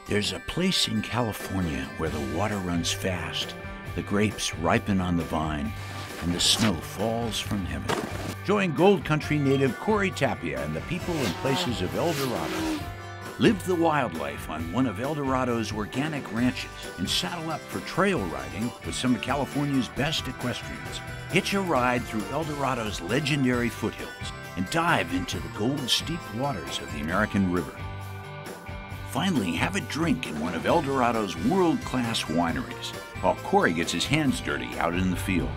There's a place in California where the water runs fast, the grapes ripen on the vine, and the snow falls from heaven. Join Gold Country native Corey Tapia and the people and places of El Dorado. Live the wildlife on one of El Dorado's organic ranches and saddle up for trail riding with some of California's best equestrians. Hitch a ride through El Dorado's legendary foothills and dive into the gold-steeped waters of the American River. Finally, have a drink in one of El Dorado's world-class wineries while Corey gets his hands dirty out in the field.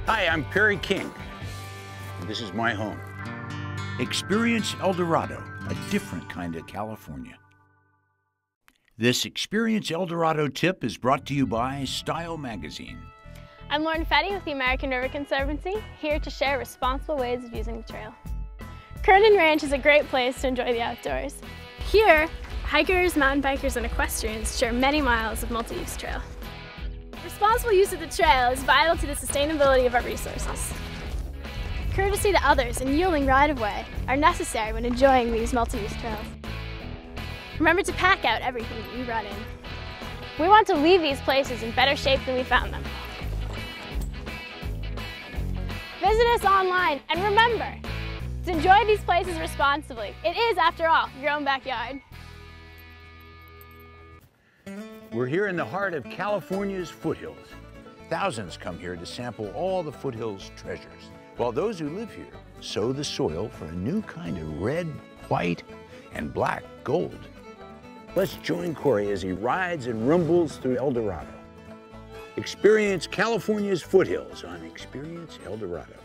Hi, I'm Perry King, and this is my home. Experience El Dorado, a different kind of California. This Experience El Dorado tip is brought to you by Style Magazine. I'm Lauren Fetty with the American River Conservancy, here to share responsible ways of using the trail. Kernan Ranch is a great place to enjoy the outdoors. Here, hikers, mountain bikers, and equestrians share many miles of multi-use trail. Responsible use of the trail is vital to the sustainability of our resources. Courtesy to others and yielding right-of-way are necessary when enjoying these multi-use trails. Remember to pack out everything that you brought in. We want to leave these places in better shape than we found them. Visit us online and remember to enjoy these places responsibly. It is, after all, your own backyard. We're here in the heart of California's foothills. Thousands come here to sample all the foothills treasures, while those who live here sow the soil for a new kind of red, white, and black gold. Let's join Corey as he rides and rumbles through El Dorado. Experience California's foothills on Experience El Dorado.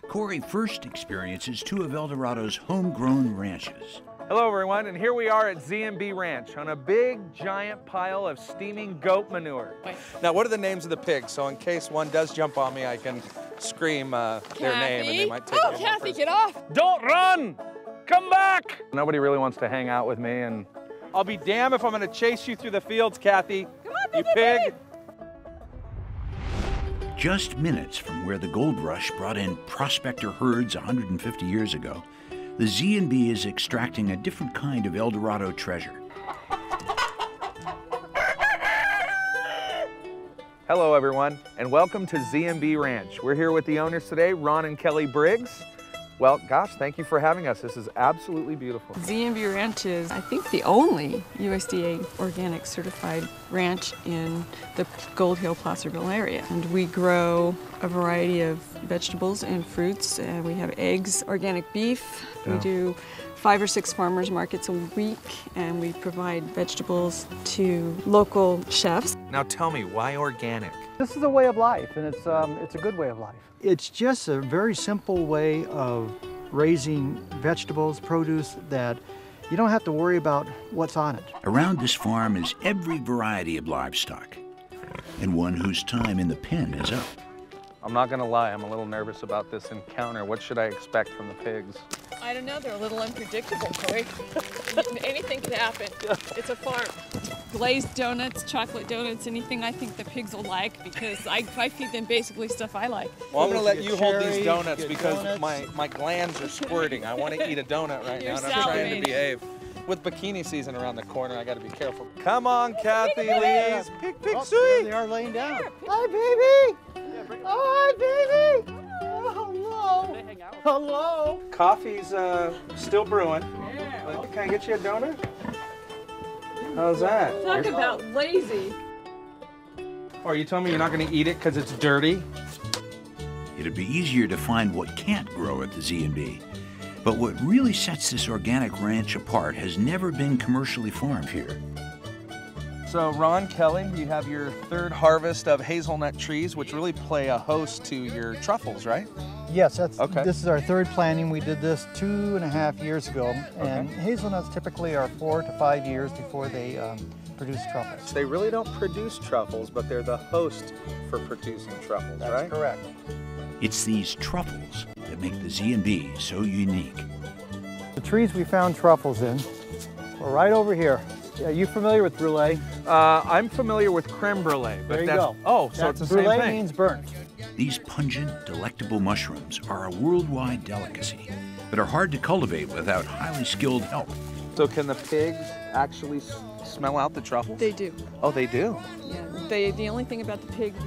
Corey first experiences two of El Dorado's homegrown ranches. Hello everyone, and here we are at Z&B Ranch on a big giant pile of steaming goat manure. Now what are the names of the pigs? So in case one does jump on me, I can scream their name and they might take it. Kathy, get off! Don't run! Come back! Nobody really wants to hang out with me, and I'll be damned if I'm gonna chase you through the fields, Kathy. Come on, you pig! Just minutes from where the gold rush brought in prospector herds 150 years ago, the Z&B is extracting a different kind of El Dorado treasure. Hello everyone, and welcome to Z&B Ranch. We're here with the owners today, Ron and Kelly Briggs. Well, gosh, thank you for having us. This is absolutely beautiful. Z&B Ranch is, I think, the only USDA organic certified ranch in the Gold Hill, Placerville area. And we grow a variety of vegetables and fruits. We have eggs, organic beef. Yeah. We do 5 or 6 farmers markets a week, and we provide vegetables to local chefs. Now tell me, why organic? This is a way of life, and it's a good way of life. It's just a very simple way of raising vegetables, produce that you don't have to worry about what's on it. Around this farm is every variety of livestock, and one whose time in the pen is up. I'm not gonna lie, I'm a little nervous about this encounter. What should I expect from the pigs? I don't know, they're a little unpredictable, Corey. Anything can happen. It's a farm. Glazed donuts, chocolate donuts, anything I think the pigs will like, because I feed them basically stuff I like. Well, I'm gonna let you hold these donuts because my glands are squirting. I want to eat a donut right now, and I'm trying to behave. With bikini season around the corner, I gotta be careful. Come on, Kathy, Lee's. Pig, sweet. They are laying down. Hi, baby. Hi, baby. Oh, hello. Hello. Coffee's still brewing. Can I get you a donut? How's that? Talk about lazy. Or are you telling me you're not gonna eat it because it's dirty? It'd be easier to find what can't grow at the Z&B. But what really sets this organic ranch apart has never been commercially farmed here. So Ron, Kelly, you have your third harvest of hazelnut trees, which really play a host to your truffles, right? Yes, Okay. This is our third planting. We did this 2.5 years ago, and hazelnuts typically are 4 to 5 years before they produce truffles. They really don't produce truffles, but they're the host for producing truffles, right? That's correct. It's these truffles that make the Z&B so unique. The trees we found truffles in are right over here. Are you familiar with brulee? I'm familiar with creme brulee. But there you go. Oh, so it's the same brulee thing. means burnt. These pungent, delectable mushrooms are a worldwide delicacy, but are hard to cultivate without highly skilled help. So can the pigs actually smell out the truffles? They do. Oh, they do? Yeah. The only thing about the pigs,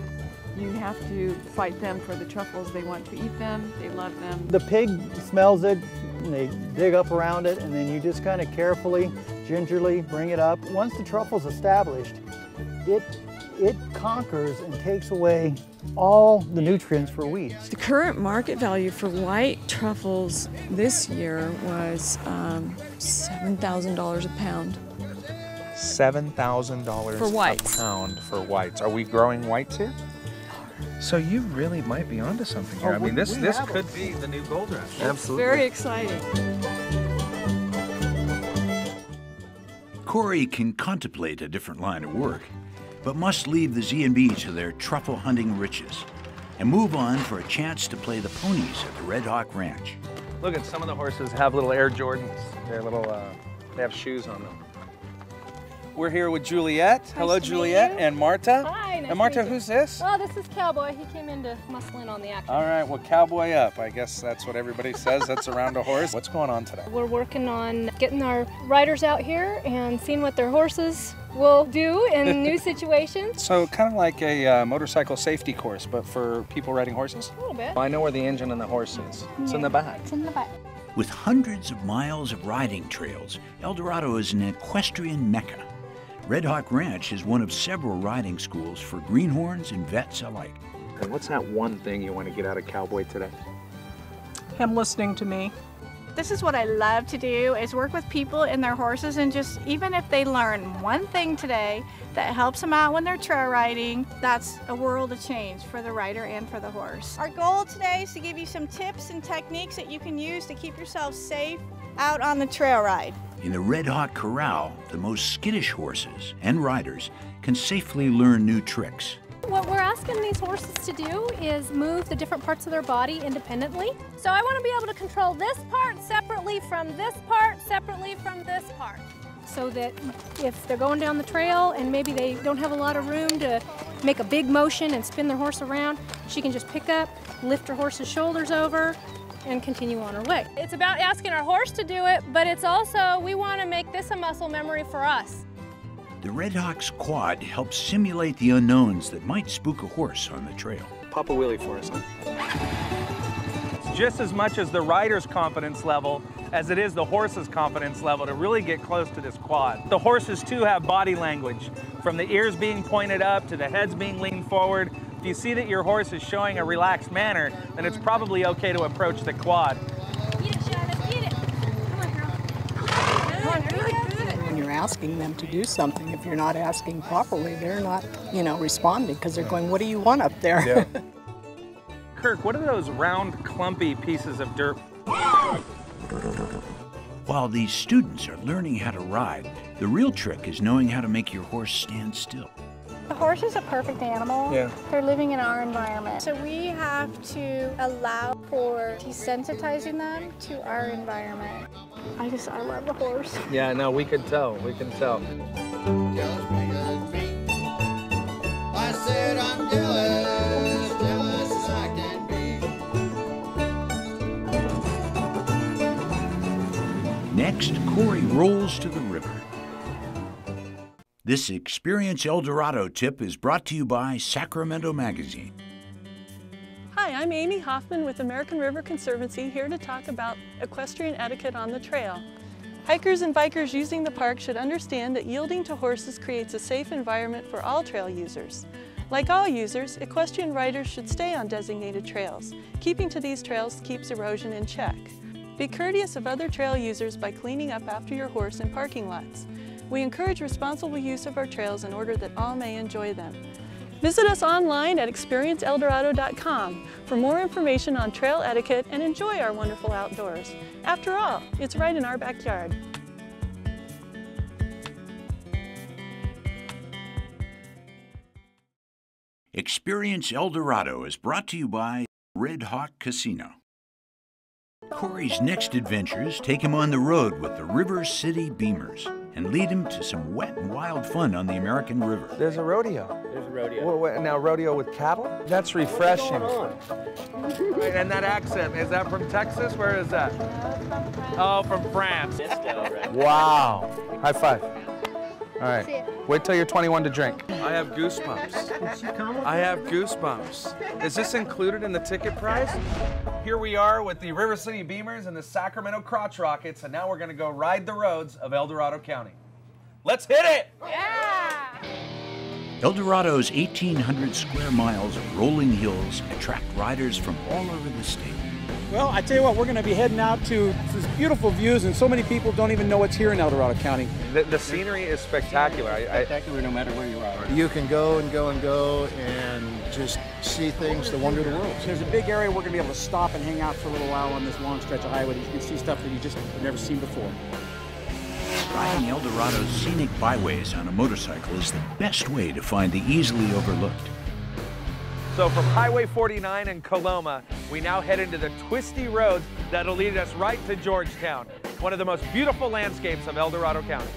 you have to fight them for the truffles. They want to eat them. They love them. The pig smells it, and they dig up around it, and then you just kind of carefully, gingerly bring it up. Once the truffle's established, it conquers and takes away all the nutrients for weeds. The current market value for white truffles this year was $7,000 a pound. $7,000 for whites. a pound for whites. Are we growing whites here? So you really might be onto something here. I mean, this could be the new gold rush. Absolutely. Very exciting. Corey can contemplate a different line of work, but must leave the Z&B to their truffle hunting riches and move on for a chance to play the ponies at the Red Hawk Ranch. Look at some of the horses have little Air Jordans. They're little, they have shoes on them. We're here with Juliet. Hello, Juliet, and Marta. Hi, nice and Marta, to meet you. who's this? Oh, this is Cowboy. He came in to muscle in on the action. All right, well, cowboy up. I guess that's what everybody says. That's around a horse. What's going on today? We're working on getting our riders out here and seeing what their horses will do in new situations. So kind of like a motorcycle safety course, but for people riding horses? A little bit. I know where the engine and the horse is. It's in the back. It's in the back. With hundreds of miles of riding trails, El Dorado is an equestrian mecca. Red Hawk Ranch is one of several riding schools for greenhorns and vets alike. And what's that one thing you want to get out of Cowboy today? Him listening to me. This is what I love to do, is work with people and their horses, and just even if they learn one thing today that helps them out when they're trail riding, that's a world of change for the rider and for the horse. Our goal today is to give you some tips and techniques that you can use to keep yourself safe out on the trail ride. In the Red Hawk Corral, the most skittish horses and riders can safely learn new tricks. What we're asking these horses to do is move the different parts of their body independently. So I want to be able to control this part separately from this part, separately from this part. So that if they're going down the trail and maybe they don't have a lot of room to make a big motion and spin their horse around, she can just pick up, lift her horse's shoulders over, and continue on her way. It's about asking our horse to do it, but it's also, we want to make this a muscle memory for us. The Red Hawk's quad helps simulate the unknowns that might spook a horse on the trail. Pop a wheelie for us. It's just as much as the rider's confidence level as it is the horse's confidence level to really get close to this quad. The horses too have body language, from the ears being pointed up to the heads being leaned forward. If you see that your horse is showing a relaxed manner, then it's probably okay to approach the quad. Get it, Shadow, get it. Come on, girl. Good. When you're asking them to do something, if you're not asking properly, they're not, responding because they're going, what do you want up there? Yeah. Kirk, what are those round, clumpy pieces of dirt? While these students are learning how to ride, the real trick is knowing how to make your horse stand still. The horse is a perfect animal. Yeah. They're living in our environment. So we have to allow for desensitizing them to our environment. I love the horse. Yeah, no, we can tell. We can tell. I said I'm jealous, jealous as I can be. Next, Corey rolls to the river. This Experience El Dorado tip is brought to you by Sacramento Magazine. Hi, I'm Amy Hoffman with American River Conservancy, here to talk about equestrian etiquette on the trail. Hikers and bikers using the park should understand that yielding to horses creates a safe environment for all trail users. Like all users, equestrian riders should stay on designated trails. Keeping to these trails keeps erosion in check. Be courteous of other trail users by cleaning up after your horse in parking lots. We encourage responsible use of our trails in order that all may enjoy them. Visit us online at experienceeldorado.com for more information on trail etiquette and enjoy our wonderful outdoors. After all, it's right in our backyard. Experience El Dorado is brought to you by Red Hawk Casino. Corey's next adventures take him on the road with the River City Beemers. and lead him to some wet and wild fun on the American River. There's a rodeo. There's a rodeo. Now, rodeo with cattle? That's refreshing. And that accent, is that from Texas? Where is that? Oh, from France. Wow. High five. All right. Wait till you're 21 to drink. I have goosebumps. I have goosebumps. Is this included in the ticket price? Here we are with the River City Beemers and the Sacramento Crotch Rockets, and now we're going to go ride the roads of El Dorado County. Let's hit it! Yeah! El Dorado's 1,800 square miles of rolling hills attract riders from all over the state. Well, I tell you what, we're going to be heading out to these beautiful views, and so many people don't even know what's here in El Dorado County. The scenery is spectacular. Spectacular no matter where you are. You can go and go and go and just see things, the wonder of the world. There's a big area we're going to be able to stop and hang out for a little while on this long stretch of highway. You can see stuff that you just have never seen before. Riding El Dorado's scenic byways on a motorcycle is the best way to find the easily overlooked. So from Highway 49 in Coloma, we now head into the twisty roads that'll lead us right to Georgetown, one of the most beautiful landscapes of El Dorado County.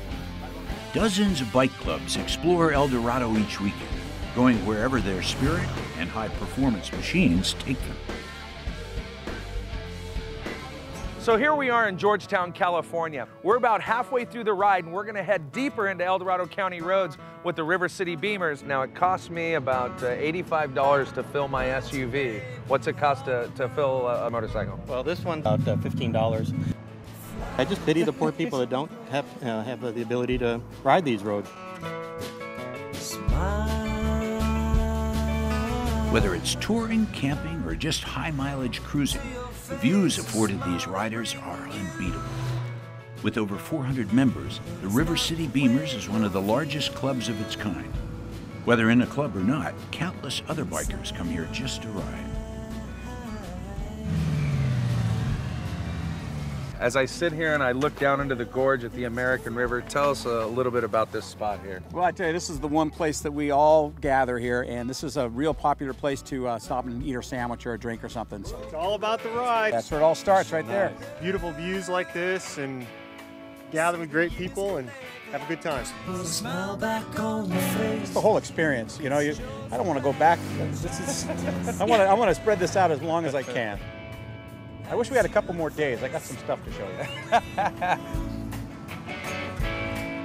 Dozens of bike clubs explore El Dorado each weekend, going wherever their spirit and high-performance machines take them. So here we are in Georgetown, California. We're about halfway through the ride, and we're going to head deeper into El Dorado County roads with the River City Beemers. Now, it cost me about $85 to fill my SUV. What's it cost to fill a motorcycle? Well, this one's about $15. I just pity the poor people that don't have the ability to ride these roads. Whether it's touring, camping, or just high-mileage cruising, the views afforded these riders are unbeatable. With over 400 members, the River City Beemers is one of the largest clubs of its kind. Whether in a club or not, countless other bikers come here just to ride. As I sit here and I look down into the gorge at the American River, tell us a little bit about this spot here. Well, I tell you, this is the one place that we all gather here, and this is a real popular place to stop and eat a sandwich or a drink or something. It's all about the ride. That's where it all starts, right there. Beautiful views like this, and gather with great people and have a good time. It's the whole experience, you know. I don't want to go back. I want to spread this out as long as I can. I wish we had a couple more days. I got some stuff to show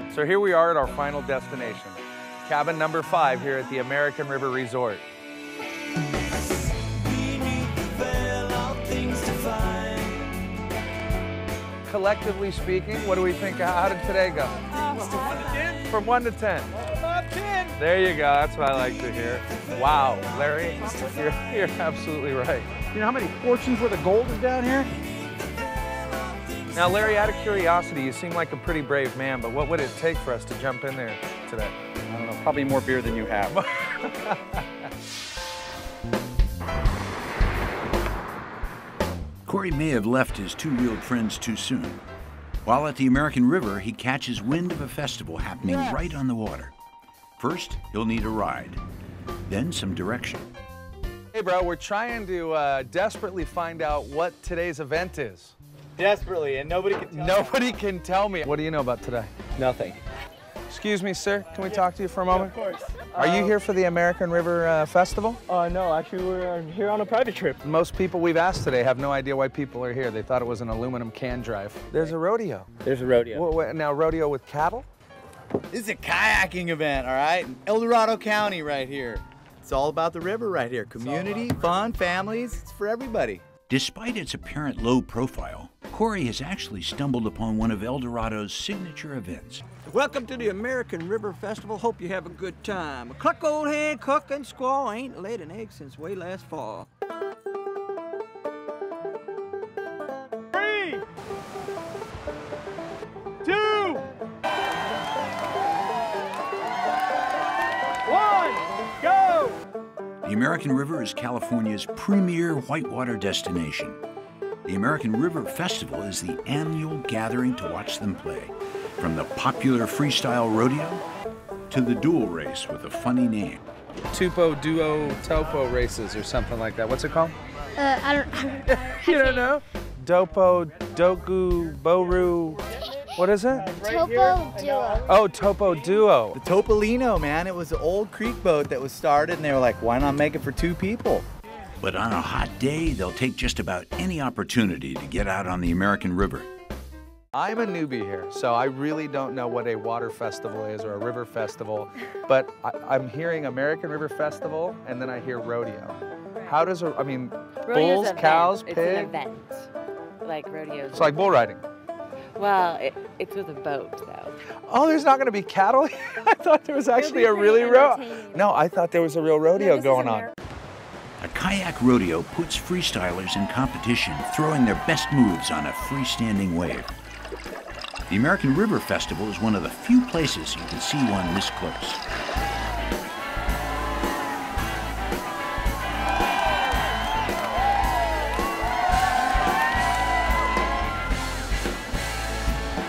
you. So here we are at our final destination, cabin number 5 here at the American River Resort. Collectively speaking, what do we think? How did today go? From 1 to 10? About 10. There you go. That's what I like to hear. Wow, Larry, you're absolutely right. You know how many fortunes worth of gold is down here? Now, Larry, out of curiosity, you seem like a pretty brave man, but what would it take for us to jump in there today? I don't know, probably more beer than you have. Corey may have left his two-wheeled friends too soon. While at the American River, he catches wind of a festival happening right on the water. First, he'll need a ride, then some direction. Hey, bro, we're trying to desperately find out what today's event is. Desperately, and nobody can tell Nobody can tell me. What do you know about today? Nothing. Excuse me, sir. Can we talk to you for a moment? Yeah, of course. Are you here for the American River Festival? No, actually we're here on a private trip. Most people we've asked today have no idea why people are here. They thought it was an aluminum can drive. There's a rodeo. There's a rodeo. Now, rodeo with cattle? This is a kayaking event, all right? In El Dorado County right here. It's all about the river right here. Community, fun, families, it's for everybody. Despite its apparent low profile, Corey has actually stumbled upon one of El Dorado's signature events. Welcome to the American River Festival. Hope you have a good time. A cluck old hen, cook and squaw ain't laid an egg since way last fall. 3, 2, 1, go! The American River is California's premier whitewater destination. The American River Festival is the annual gathering to watch them play, from the popular freestyle rodeo to the duel race with a funny name. Tupo, duo, topo races or something like that. What's it called? I don't You don't know? Dopo, doku, boru. What is it? Topo Duo. Oh, Topo Duo. The Topolino, man. It was an old creek boat that was started, and they were like, why not make it for 2 people? But on a hot day, they'll take just about any opportunity to get out on the American River. I'm a newbie here, so I really don't know what a water festival is or a river festival, but I'm hearing American River Festival, and then I hear rodeo. How does Rodeo's bulls, an cows, event. pigs? It's an event, like rodeos. It's like bull riding. Well, it's with a boat, though. Oh, there's not going to be cattle here? I thought there was actually a really No, I thought there was a real rodeo going on. A kayak rodeo puts freestylers in competition, throwing their best moves on a freestanding wave. The American River Festival is one of the few places you can see one this close.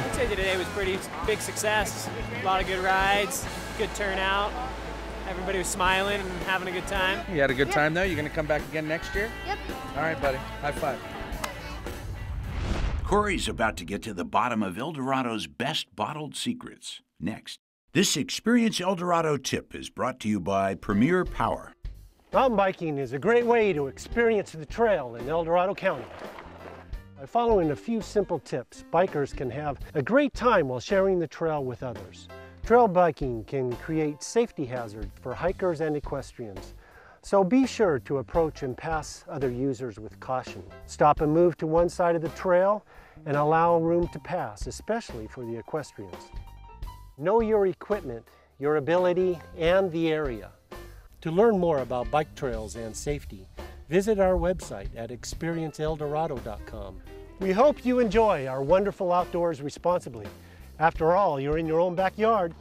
I'd say today was pretty big success. A lot of good rides, good turnout. Everybody was smiling and having a good time. You had a good time, though? You going to come back again next year? Yep. All right, buddy. High five. Corey's about to get to the bottom of El Dorado's best bottled secrets. Next. This Experience El Dorado tip is brought to you by Premier Power. Mountain biking is a great way to experience the trail in El Dorado County. By following a few simple tips, bikers can have a great time while sharing the trail with others. Trail biking can create safety hazards for hikers and equestrians, so be sure to approach and pass other users with caution. Stop and move to one side of the trail and allow room to pass, especially for the equestrians. Know your equipment, your ability, and the area. To learn more about bike trails and safety, visit our website at experienceeldorado.com. We hope you enjoy our wonderful outdoors responsibly. After all, you're in your own backyard.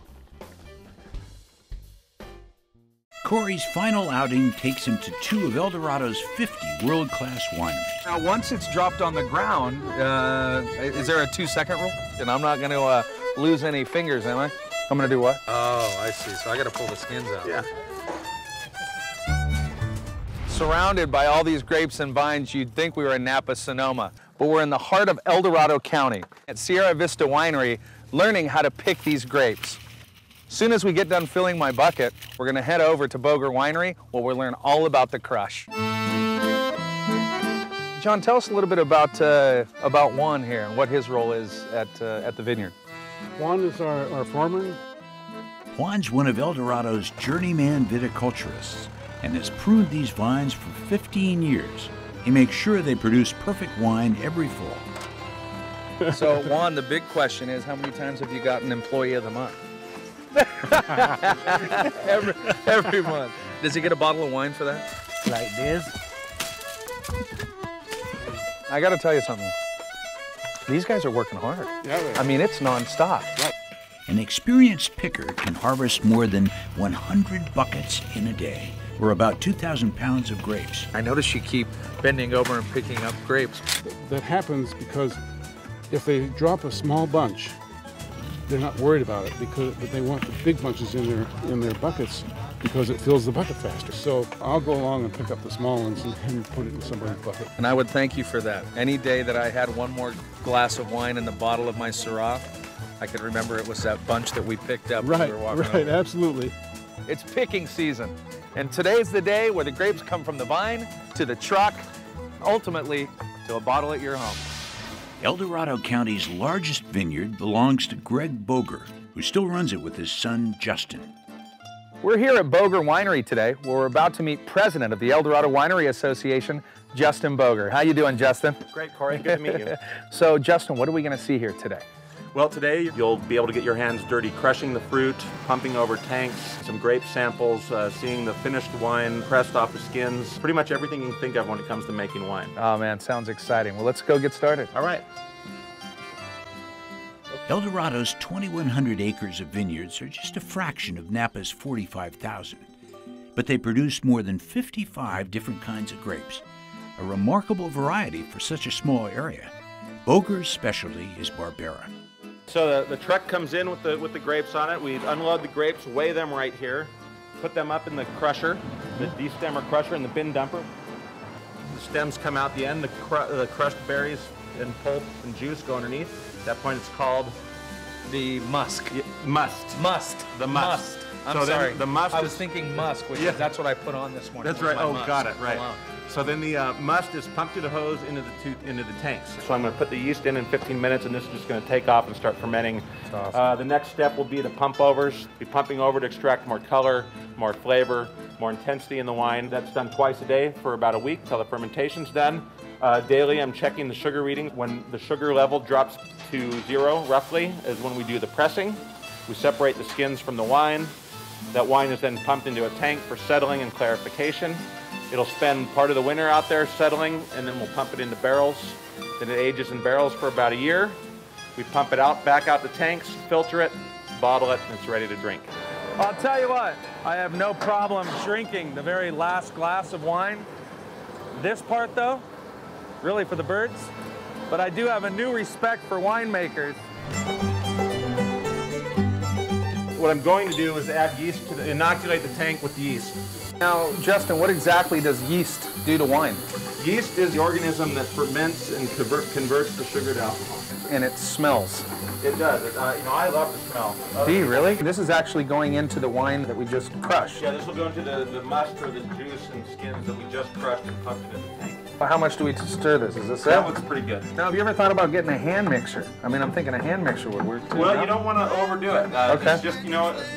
Corey's final outing takes him to 2 of El Dorado's 50 world-class wineries. Now, once it's dropped on the ground, is there a 2-second rule? And I'm not going to lose any fingers, am I? I'm going to do what? Oh, I see. So I got to pull the skins out. Yeah. Surrounded by all these grapes and vines, you'd think we were in Napa, Sonoma, but we're in the heart of El Dorado County at Sierra Vista Winery, learning how to pick these grapes. As soon as we get done filling my bucket, we're going to head over to Boger Winery where we'll learn all about the crush. John, tell us a little bit about Juan here and what his role is at the vineyard. Juan is our foreman. Juan's one of El Dorado's journeyman viticulturists and has pruned these vines for 15 years. He makes sure they produce perfect wine every fall. So, Juan, the big question is, how many times have you gotten Employee of the Month? every month. Does he get a bottle of wine for that? Like this. I got to tell you something. These guys are working hard. Yeah, I mean, it's nonstop. Right. An experienced picker can harvest more than 100 buckets in a day, or about 2,000 pounds of grapes. I notice you keep bending over and picking up grapes. That happens because if they drop a small bunch, they're not worried about it but they want the big bunches in their buckets because it fills the bucket faster. So I'll go along and pick up the small ones and put it in somebody's bucket. And I would thank you for that. Any day that I had one more glass of wine in the bottle of my Syrah, I could remember it was that bunch that we picked up when we were walking over. Absolutely. It's picking season. And today's the day where the grapes come from the vine to the truck, ultimately to a bottle at your home. El Dorado County's largest vineyard belongs to Greg Boger, who still runs it with his son, Justin. We're here at Boger Winery today, where we're about to meet President of the El Dorado Winery Association, Justin Boger. How you doing, Justin? Great, Corey. Good to meet you. So, Justin, what are we going to see here today? Well, today you'll be able to get your hands dirty crushing the fruit, pumping over tanks, some grape samples, seeing the finished wine pressed off the skins, pretty much everything you can think of when it comes to making wine. Oh man, sounds exciting. Well, let's go get started. All right. El Dorado's 2,100 acres of vineyards are just a fraction of Napa's 45,000, but they produce more than 55 different kinds of grapes, a remarkable variety for such a small area. Boger's specialty is Barbera. So the truck comes in with the grapes on it. We unload the grapes, weigh them right here, put them up in the crusher, the destemmer crusher and the bin dumper. The stems come out the end, the crushed berries and pulp and juice go underneath. At that point it's called the musk? Must. Must. The must. I'm So then sorry. the must I was is- thinking musk, which Yeah. is, that's what I put on this morning. That's was right. my Oh, musk got it. Right. alone. So then the must is pumped through the hose into the tanks. So I'm going to put the yeast in 15 minutes, and this is just going to take off and start fermenting. Awesome. The next step will be the pump overs. Be pumping over to extract more color, more flavor, more intensity in the wine. That's done twice a day for about a week till the fermentation's done. Daily, I'm checking the sugar readings. When the sugar level drops to 0, roughly, is when we do the pressing. We separate the skins from the wine. That wine is then pumped into a tank for settling and clarification. It'll spend part of the winter out there settling, and then we'll pump it into barrels. Then it ages in barrels for about a year. We pump it out, back out the tanks, filter it, bottle it, and it's ready to drink. I'll tell you what, I have no problem drinking the very last glass of wine. This part, though, really for the birds, but I do have a new respect for winemakers. What I'm going to do is add yeast to inoculate the tank with yeast. Now, Justin, what exactly does yeast do to wine? Yeast is the organism that ferments and converts the sugar to alcohol. And it smells. It does. I love the smell. Do you really? This is actually going into the wine that we just crushed. Yeah, this will go into the must or the juice and skins that we just crushed and pumped into the tank. How much do we stir this? Is this That it? looks pretty good. Now, have you ever thought about getting a hand mixer? I mean, I'm thinking a hand mixer would work too. Well, no? you don't want to overdo it. Okay. It's just,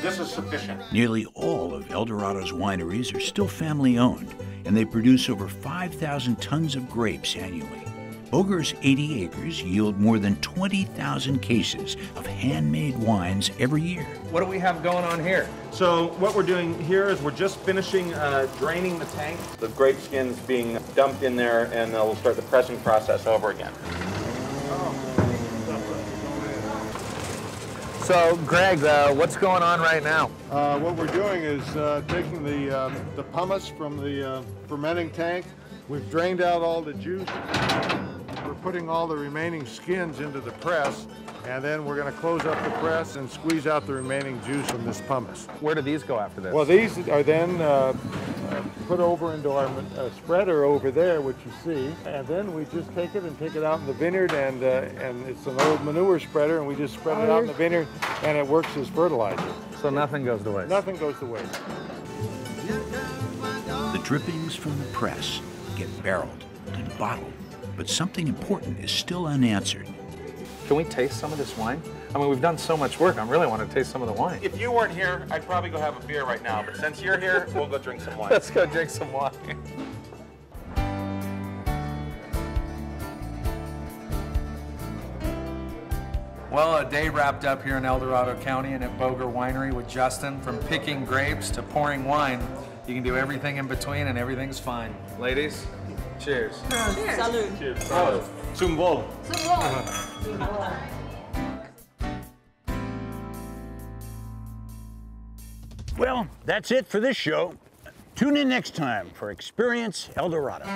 this is sufficient. Nearly all of El Dorado's wineries are still family-owned, and they produce over 5,000 tons of grapes annually. Boger's 80 acres yield more than 20,000 cases of handmade wines every year. What do we have going on here? So what we're doing here is we're just finishing draining the tank. The grape skins being dumped in there, and we'll start the pressing process over again. So, Greg, what's going on right now? What we're doing is taking the pumice from the fermenting tank. We've drained out all the juice. We're putting all the remaining skins into the press, and then we're going to close up the press and squeeze out the remaining juice from this pumice. Where do these go after this? Well, these are then put over into our spreader over there, which you see, and then we just take it and take it out in the vineyard, and it's an old manure spreader, and we just spread it out in the vineyard, and it works as fertilizer. So nothing goes to waste? Nothing goes to waste. The drippings from the press get barreled and bottled, but something important is still unanswered. Can we taste some of this wine? I mean, we've done so much work. I really want to taste some of the wine. If you weren't here, I'd probably go have a beer right now, but since you're here, we'll go drink some wine. Let's go drink some wine. Well, a day wrapped up here in El Dorado County and at Boger Winery with Justin. From picking grapes to pouring wine, you can do everything in between and everything's fine. Ladies, cheers. Cheers. Salud. Cheers. Oh, Zumbol. Well, that's it for this show. Tune in next time for Experience El Dorado.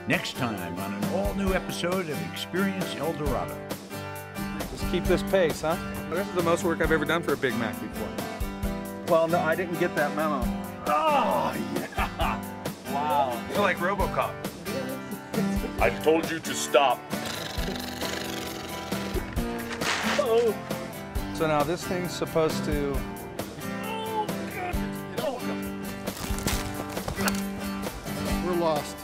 Next time on an all-new episode of Experience El Dorado. Just keep this pace, huh? This is the most work I've ever done for a Big Mac before. Well, no, I didn't get that memo. Oh, yeah. Wow. You're like RoboCop. I told you to stop. Oh. So now this thing's supposed to... We're lost.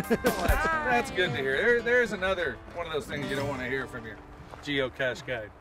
That's good to hear. There's another one of those things you don't want to hear from your geocache guide.